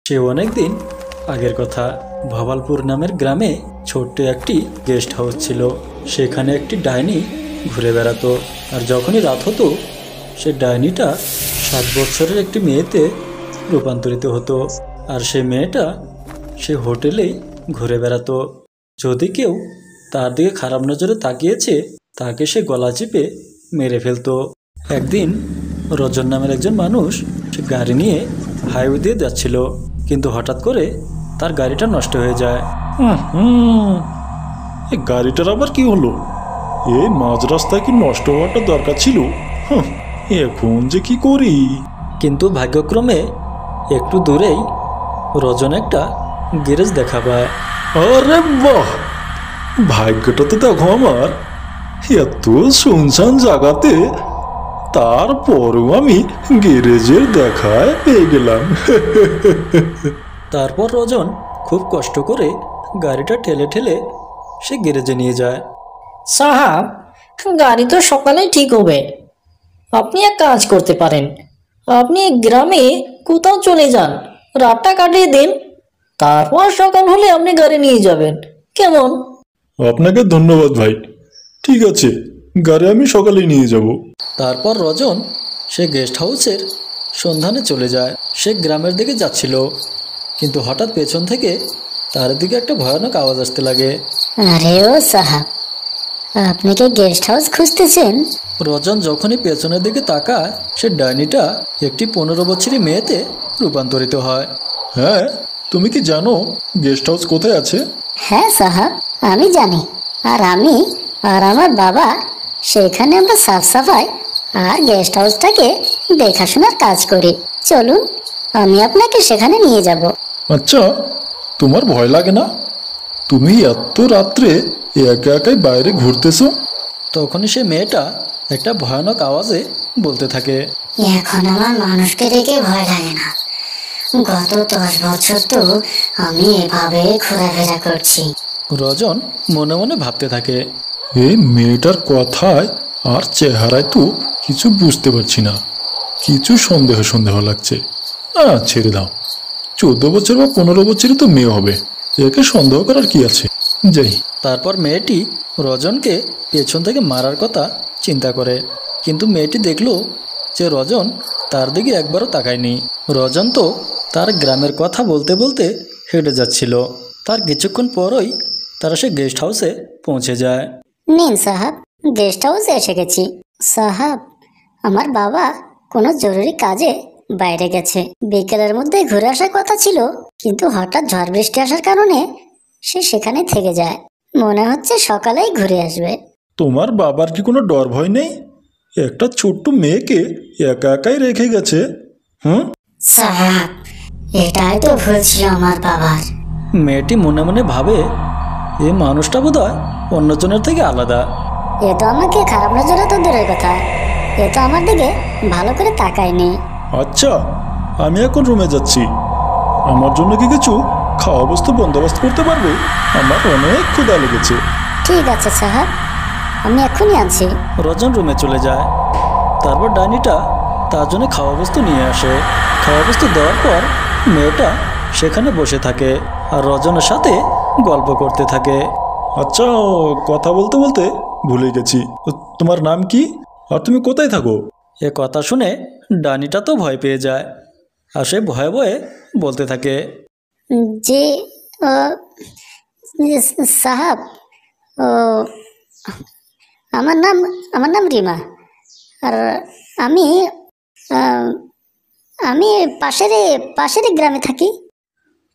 সে অনেক দিন আগের কথা। ভবালপুর নামের গ্রামে ছোট্ট একটি গেস্ট হাউস ছিল। সেখানে একটি ডাইনি ঘুরে বেড়াতো। আর যখনই রাত হতো সে ডাইনিটা 7 বছরের একটি মেয়েতে রূপান্তরিত হতো। আর সে মেয়েটা সে হোটেলেই ঘুরে বেড়াতো। যদি কেউ তার দিকে খারাপ নজরে তাকিয়েছে তাকে সে গলা চিপে মেরে ফেলতো। একদিন রজন নামের একজন মানুষ সে গাড়ি নিয়ে হাইওয়ে দিয়ে যাচ্ছিল, কিন্তু হঠাৎ করে তার গাড়িটা নষ্ট হয়ে যায়। এই গাড়িটার আবার কি হলো? এই মাঝ রাস্তায় কি নষ্ট হওয়াটা দরকার ছিল? এখন যে কি করি? কিন্তু ভাগ্যক্রমে একটু দূরেই রজন একটা গ্যারেজ দেখা পায়। আরে বাহ, ভাগ্যটা তো দেখো আমার, এত শুনশান জায়গাতে তারপরও আমি গ্যারেজের দেখায় পেয়ে গেলাম। তারপর রজন খুব কষ্ট করে গাড়িটা ঠেলে ঠেলে সে গ্যারেজে নিয়ে যায়। সাহাব, গাড়ি তো সকালেই ঠিক হবে। আপনি এক কাজ করতে পারেন, আপনি গ্রামে কোথাও চলে যান, রাতটা কাটিয়ে দিন, তারপর সকাল হলে আপনি গাড়ি নিয়ে যাবেন, কেমন? আপনাকে ধন্যবাদ ভাই, ঠিক আছে, গাড়ি আমি সকালেই নিয়ে যাব। তারপর রজন সে গেস্ট হাউসের সন্ধানে চলে যায়। সে গ্রামের দিকে যাচ্ছিল, কিন্তু হঠাৎ পেছন থেকে তার দিকে একটা ভয়ানক আওয়াজ আসতে লাগে। আরে ও সাহাব, আপনি কি গেস্ট হাউস খুঁজতেছেন? রজন যখনই পেছনের দিকে তাকায় সে ডাইনিটা একটি 15 বছরের মেয়েতে রূপান্তরিত হয়। হ্যাঁ, তুমি কি জানো গেস্ট হাউস কোথায় আছে? হ্যাঁ সাহাব, আমি জানি। আর আমি আর আমার বাবা সেখানে আমরা সাফ সাফাই আর গেস্ট হাউসটাকে দেখাশোনার কাজ করি। চলুন, আমি আপনাকে সেখানে নিয়ে যাব। আচ্ছা, তোমার ভয় লাগে না? তুমি এত রাত্রে একা একাই বাইরে ঘুরতেছো? তখনই সে মেয়েটা একটা ভয়ানক আওয়াজে বলতে থাকে, এখন আমার মানুষকে দেখে ভয় লাগে না। গত 10 বছর তো আমি এভাবে ঘোরাফেরা করছি। রজন মনে মনে ভাবতে থাকে, এই মেয়েটার কথায় আর চেহারায় তো কিছু বুঝতে পারছি না, কিছু সন্দেহ সন্দেহ লাগছে। ছেড়ে দাও, 14 বছর বা 15 বছরই তো মেয়ে হবে, একে সন্দেহ করার কি আছে, যাই। তারপর মেয়েটি রজনকে পেছন থেকে মারার কথা চিন্তা করে, কিন্তু মেয়েটি দেখল যে রজন তার দিকে একবারও তাকায়নি। রজন তো তার গ্রামের কথা বলতে বলতে হেঁটে যাচ্ছিল। তার কিছুক্ষণ পরই তারা সে গেস্ট হাউসে পৌঁছে যায়। নিন সাহাব, গেস্ট হাউসে এসে গেছি। সাহাব, আমার বাবা কোনো জরুরি কাজে বাইরে গেছে। বিকেলের মধ্যে ঘুরে আসার কথা ছিল, কিন্তু হঠাৎ ঝড় বৃষ্টি আসার কারণে সে সেখানে থেকে যায়। মনে হচ্ছে সকালেই ঘুরে আসবে। তোমার বাবার কি কোনো ডর ভয় নেই? একটা ছোট্ট মেয়েকে একা একাই রেখে গেছে। সাহাব, এটাই তো ভুল ছিল আমার বাবার। মেয়েটি মনে মনে ভাবে, এ মানুষটা বোধহয় অন্যজনের থেকে আলাদা। এ তো আমাকে খারাপ নজরে তো দূরের কথা, এ তো আমার দিকে ভালো করে তাকায়নি। আচ্ছা, আমি এখন রুমে যাচ্ছি। আমার জন্য কি কিছু খাওয়া বস্তু বন্দোবস্ত করতে পারবে? আমার অনেক ক্ষুধা লেগেছে। ঠিক আছে সাহাব, আমি এখনই আছি। রজন রুমে চলে যায়। তারপর ডাইনিটা তার জন্য খাওয়া বস্তু নিয়ে আসে। খাওয়া বস্তু দেওয়ার পর মেয়েটা সেখানে বসে থাকে আর রজনের সাথে গল্প করতে থাকে। আচ্ছা, কথা বলতে বলতে ভুলে গেছি, তোমার নাম কি আর তুমি কোথায় থাকো? এ কথা শুনে ডাইনিটা তো ভয় পেয়ে যায় আর সে ভয়ে ভয়ে বলতে থাকে, যে সাহাব, ও আমার নাম রিমা। আর আমি আমি পাশেরই গ্রামে থাকি।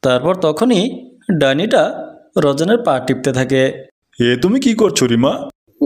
তারপর তখনই ডাইনিটা রজনের পা টিপতে থাকে। তুমি কি করছো রিমা?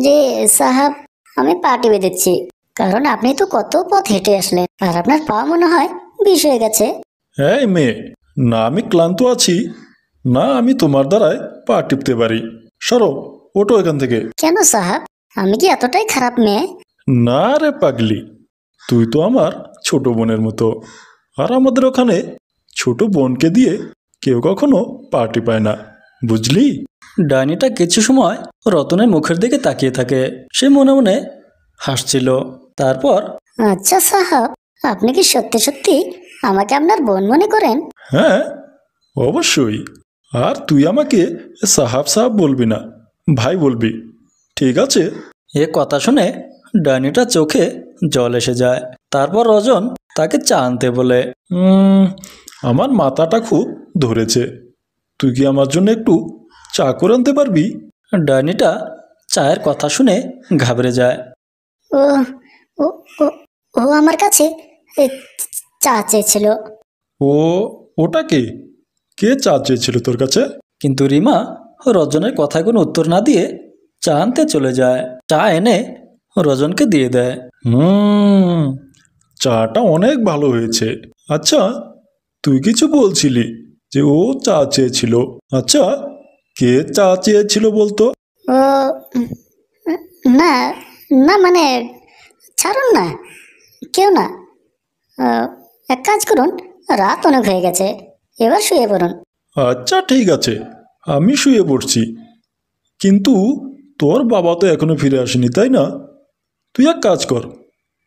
যে সাহাব, আমি পা টিপে দিচ্ছি, কারণ আপনি তো কত পথ হেঁটে আসলেন আর আপনার পা মনে হয় বিষ হয়ে গেছে। হ্যাঁ মেয়ে, না আমি ক্লান্ত আছি, না আমি তোমার দ্বারায় পা টিপতে পারি। সরো, ওঠো এখান থেকে। কেন সাহাব, আমি কি এতটাই খারাপ মেয়ে? না রে পাগলি, তুই তো আমার ছোট বোনের মতো, আর আমাদের ওখানে ছোট বোনকে দিয়ে কেউ কখনো পা টিপায় না, বুঝলি? ডাইনিটা কিছু সময় রতনের মুখের দিকে তাকিয়ে থাকে। সে মনে মনে হাসছিল। তারপর, আচ্ছা সাহাব, আপনি কি সত্যি সত্যি আমাকে আপনার বোন মনে করেন? হ্যাঁ, অবশ্যই। আর তুই আমাকে সাহাব সাহাব বলবি না, ভাই বলবি, ঠিক আছে? এ কথা শুনে ডাইনিটা চোখে জল এসে যায়। তারপর রজন তাকে চা আনতে বলে। আমার মাথাটা খুব ধরেছে, তুই কি আমার জন্য একটু চা করে আনতে পারবি? ডাইনিটা চায়ের কথা শুনে ঘাবড়ে যায়। ও ও ও ও আমার কাছে এ, চা চেয়েছিল। ওটা কে চা চেয়েছিল তোর কাছে? কিন্তু রিমা রজনের কথায় কোনো উত্তর না দিয়ে চা আনতে চলে যায়। চা এনে রজনকে দিয়ে দেয়। চাটা অনেক ভালো হয়েছে। আচ্ছা, তুই কিছু বলছিলি যে ও চা চেয়েছিল। আচ্ছা, কে চা চেয়েছিল বলতো? ও না না, মানে ছাড়ুন না, কেউ না। এক কাজ করুন, রাত অনেক হয়ে গেছে, এবার শুয়ে পড়ুন। আচ্ছা ঠিক আছে, আমি শুয়ে পড়ছি। কিন্তু তোর বাবা তো এখনো ফিরে আসেনি, তাই না? তুই এক কাজ কর,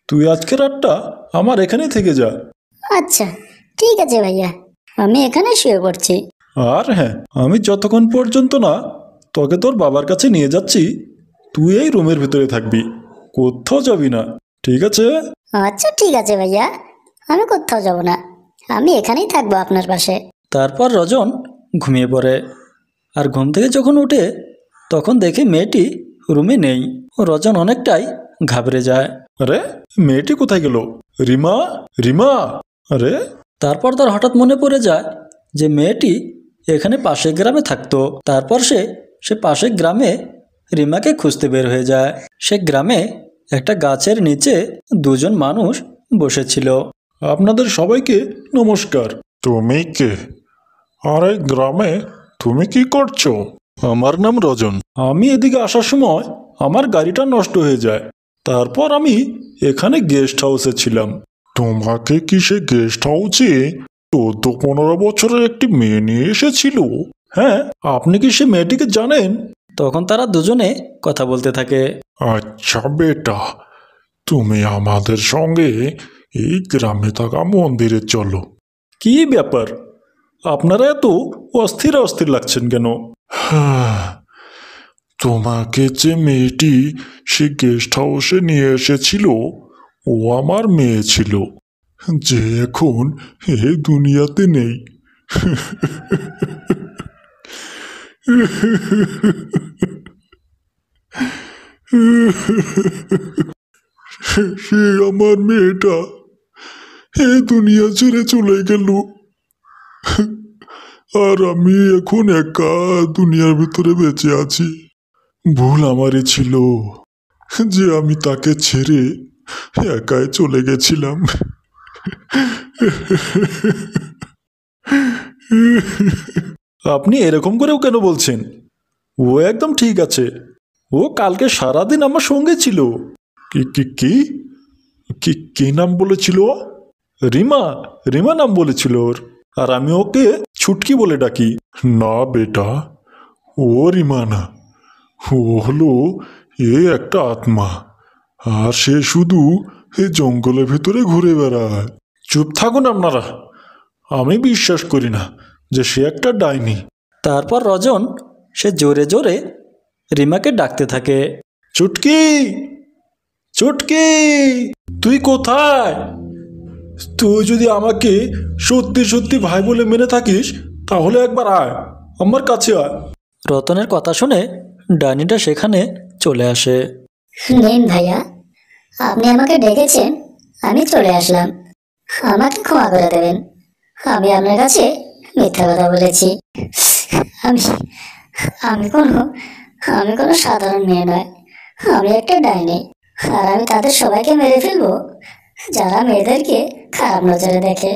তুই আজকে রাতটা আমার এখানেই থেকে যা। আচ্ছা ঠিক আছে ভাইয়া, আমি এখানে শুয়ে পড়ছি। আর হ্যাঁ, আমি যতক্ষণ পর্যন্ত না তোকে তোর বাবার কাছে নিয়ে যাচ্ছি, তুই এই রুমের ভিতরে থাকবি, কোথাও যাবি না, ঠিক আছে? আচ্ছা ঠিক আছে ভাইয়া, আমি কোথাও যাব না, আমি এখানেই থাকবো আপনার পাশে। তারপর রজন ঘুমিয়ে পড়ে। আর ঘুম থেকে যখন ওঠে তখন দেখে মেয়েটি রুমে নেই। রজন অনেকটাই ঘাবড়ে যায়। আরে, মেয়েটি কোথায় গেল? রিমা, রিমা! আরে, তারপর তার হঠাৎ মনে পড়ে যায় যে মেয়েটি এখানে পাশের গ্রামে থাকতো। তারপর সে পাশের গ্রামে রিমাকে খুঁজতে বের হয়ে যায়। সে গ্রামে একটা গাছের নিচে দুজন মানুষ বসেছিল। আপনাদের সবাইকে নমস্কার। তুমি কে? আর এই গ্রামে তুমি কি করছো? আমার নাম রজন। আমি এদিকে আসার সময় আমার গাড়িটা নষ্ট হয়ে যায়, তারপর আমি এখানে গেস্ট হাউসে ছিলাম। তোমাকে কি সে গেস্ট হাউসে 14-15 বছরের একটি মেয়ে নিয়ে এসেছিল? হ্যাঁ, আপনি কি সে মেয়েটিকে জানেন? তখন তারা দুজনে কথা বলতে থাকে। আচ্ছা বেটা, তুমি আমাদের সঙ্গে এই গ্রামে থাকা মন্দিরে চলো। কি ব্যাপার, আপনারা এত অস্থির অস্থির লাগছেন কেন? তোমাকে যে মেয়েটি সে গেস্ট হাউসে নিয়ে এসেছিল, ও আমার মেয়ে ছিল, যে এখন এই দুনিয়াতে নেই। সে আমার মেয়েটা এই দুনিয়া ছেড়ে চলে গেল, আর আমি এখন একা দুনিয়ার ভিতরে বেঁচে আছি। ভুল আমারই ছিল যে আমি তাকে ছেড়ে একাই চলে গেছিলাম। আপনি এরকম করেও কেন বলছেন? ও একদম ঠিক আছে, ও কালকে সারাদিন আমার সঙ্গে ছিল। কি কি কি কি কি নাম বলেছিল? রিমা, রিমা নাম বলেছিল ওর, আর আমি ওকে ছুটকি বলে ডাকি। না বেটা, ও রিমা না, ও হলো একটা আত্মা, আর সে শুধু এই জঙ্গলের ভেতরে ঘুরে বেড়ায়। চুপ থাকুন আপনারা, আমি বিশ্বাস করি না যে সে একটা ডাইনি। তারপর রজন সে জোরে জোরে রিমাকে ডাকতে থাকে। চুটকি, চুটকি, তুই কোথায়? তুই যদি আমাকে সত্যি সত্যি ভাই বলে মেনে থাকিস, তাহলে একবার আয়, আমার কাছে আয়। রতনের কথা শুনে ডাইনিটা সেখানে চলে আসে। নেন ভাইয়া, আপনি আমাকে ডেকেছেন, আমি চলে আসলাম, আমাকে ক্ষমা করে দেবেন। আমি আপনার কাছে মিথ্যা কথা বলেছি। আমি আমি কোনো সাধারণ মেয়ে নয়, আমি একটা ডাইনি, আর আমি তাদের সবাইকে মেরে ফেলবো যারা মেয়েদেরকে খারাপ নজরে দেখে।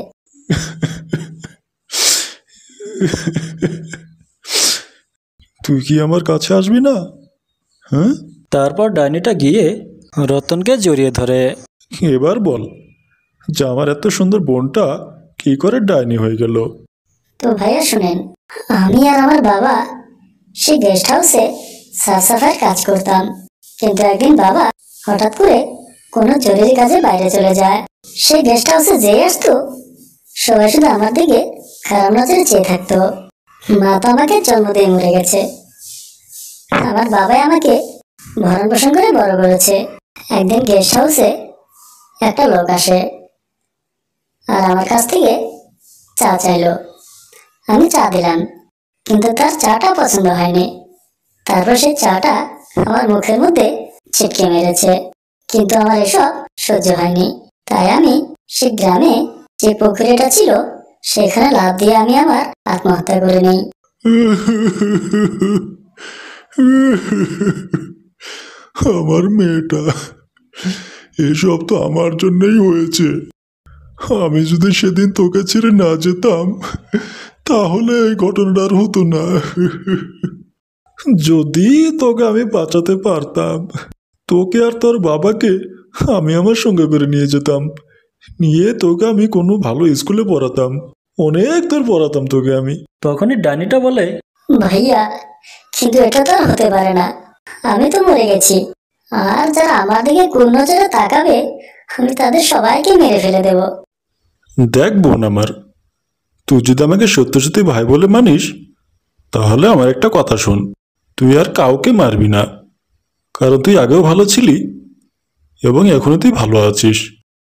তুই কি আমার কাছে আসবি না? হ্যাঁ? তারপর ডাইনিটা গিয়ে রতনকে জড়িয়ে ধরে। এবার বল যে আমার এত সুন্দর বোনটা কি করে ডাইনি হয়ে গেল? তো ভাইয়া শুনেন, আমি আর আমার বাবা সেই গেস্ট হাউসে সাফ সাফাইয়ের কাজ করতাম, কিন্তু একদিন বাবা হঠাৎ করে কোনো জরুরি কাজে বাইরে চলে যায়। সেই গেস্ট হাউসে যেই আসতো সবাই শুধু আমার দিকে খারাপ নজরে চেয়ে থাকতো। মা তো আমাকে জন্ম দিয়ে মরে গেছে, আমার বাবাই আমাকে ভরণ পোষণ করে বড় করেছে। একদিন গেস্ট হাউসে একটা লোক আসে আর আমার কাছ থেকে চা চাইলো। আমি চা দিলাম, কিন্তু তার চাটা পছন্দ হয়নি। তারপর সেই চাটা আমার মুখের মধ্যে ছিটকে মেরেছে, কিন্তু আমার এসব সহ্য হয়নি। তাই আমি সে গ্রামে যে পুকুরিটা ছিল সেখানে লাফ দিয়ে আমি আমার আত্মহত্যা করে নিই। আমার মেয়েটা, এসব তো আমার জন্যই হয়েছে। আমি যদি সেদিন তোকে ছেড়ে না যেতাম তাহলে এই ঘটনাটা আর হতো না। যদি তোকে আমি বাঁচাতে পারতাম, তোকে আর তোর বাবাকে আমি আমার সঙ্গে করে নিয়ে যেতাম, নিয়ে তোকে আমি কোনো ভালো স্কুলে পড়াতাম, অনেক দূর পড়াতাম তোকে আমি। তখনই ডাইনিটা বলে, ভাইয়া, কিন্তু এটা তো আর হতে পারে না। আমি তো মরে গেছি, আর যারা আমার দিকে কোন নজরে তাকাবে আমি তাদের সবাইকে মেরে ফেলে দেব। দেখ বোন আমার, তুই যদি আমাকে সত্য সত্যি ভাই বলে মানিস তাহলে আমার একটা কথা শোন, তুই আর কাউকে মারবি না, কারণ তুই আগেও ভালো ছিলি এবং এখনো তুই ভালো আছিস।